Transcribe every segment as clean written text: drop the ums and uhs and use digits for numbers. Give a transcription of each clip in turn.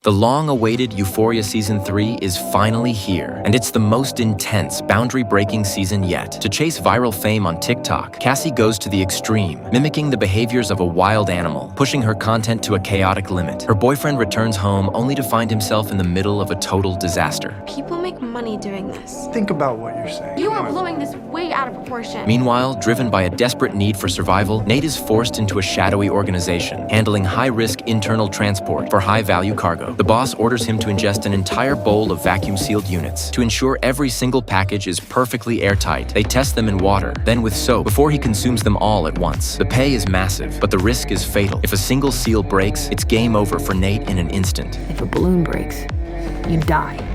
The long-awaited Euphoria Season 3 is finally here, and it's the most intense, boundary-breaking season yet. To chase viral fame on TikTok, Cassie goes to the extreme, mimicking the behaviors of a wild animal, pushing her content to a chaotic limit. Her boyfriend returns home only to find himself in the middle of a total disaster. People make money doing this. Think about what you're saying. You are blowing this way out of proportion. Meanwhile, driven by a desperate need for survival, Nate is forced into a shadowy organization, handling high-risk internal transport for high-value cargo. The boss orders him to ingest an entire bowl of vacuum-sealed units. To ensure every single package is perfectly airtight, they test them in water, then with soap, before he consumes them all at once. The pay is massive, but the risk is fatal. If a single seal breaks, it's game over for Nate in an instant. If a balloon breaks, you die.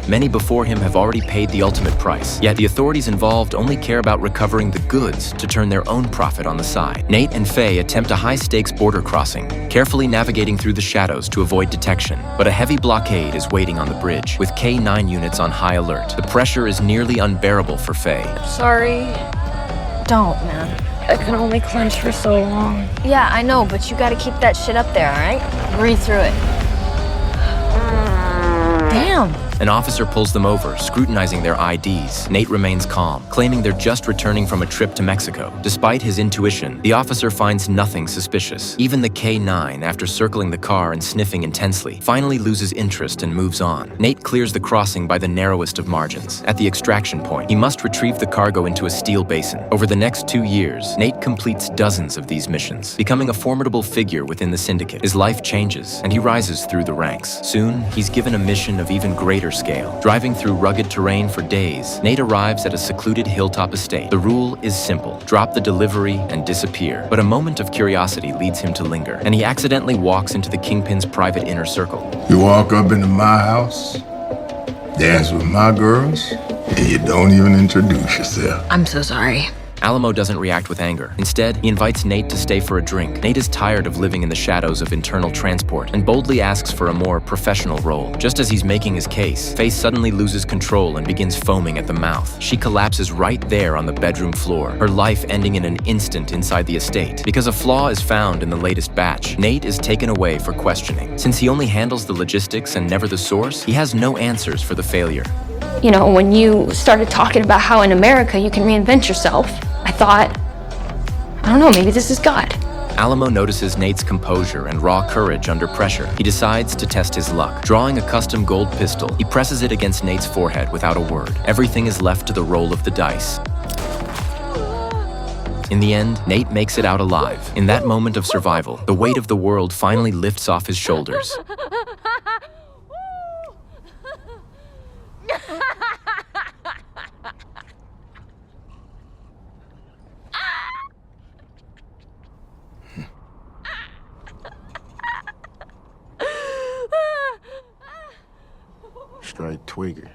Many before him have already paid the ultimate price, yet the authorities involved only care about recovering the goods to turn their own profit on the side. Nate and Faye attempt a high-stakes border crossing, carefully navigating through the shadows to avoid detection. But a heavy blockade is waiting on the bridge, with K-9 units on high alert. The pressure is nearly unbearable for Faye. Sorry. Don't, man. I can only clench for so long. Yeah, I know, but you gotta keep that shit up there, all right? Breathe through it. Damn. An officer pulls them over, scrutinizing their IDs. Nate remains calm, claiming they're just returning from a trip to Mexico. Despite his intuition, the officer finds nothing suspicious. Even the K-9, after circling the car and sniffing intensely, finally loses interest and moves on. Nate clears the crossing by the narrowest of margins. At the extraction point, he must retrieve the cargo into a steel basin. Over the next 2 years, Nate completes dozens of these missions, becoming a formidable figure within the syndicate. His life changes, and he rises through the ranks. Soon, he's given a mission of even greater scale. Driving through rugged terrain for days, Nate arrives at a secluded hilltop estate. The rule is simple: drop the delivery and disappear. But a moment of curiosity leads him to linger, and he accidentally walks into the Kingpin's private inner circle. You walk up into my house, dance with my girls, and you don't even introduce yourself. I'm so sorry. Alamo doesn't react with anger. Instead, he invites Nate to stay for a drink. Nate is tired of living in the shadows of internal transport and boldly asks for a more professional role. Just as he's making his case, Faye suddenly loses control and begins foaming at the mouth. She collapses right there on the bedroom floor, her life ending in an instant inside the estate. Because a flaw is found in the latest batch, Nate is taken away for questioning. Since he only handles the logistics and never the source, he has no answers for the failure. You know, when you started talking about how in America you can reinvent yourself, I thought, I don't know, maybe this is God. Alamo notices Nate's composure and raw courage under pressure. He decides to test his luck. Drawing a custom gold pistol, he presses it against Nate's forehead without a word. Everything is left to the roll of the dice. In the end, Nate makes it out alive. In that moment of survival, the weight of the world finally lifts off his shoulders. Straight twigger.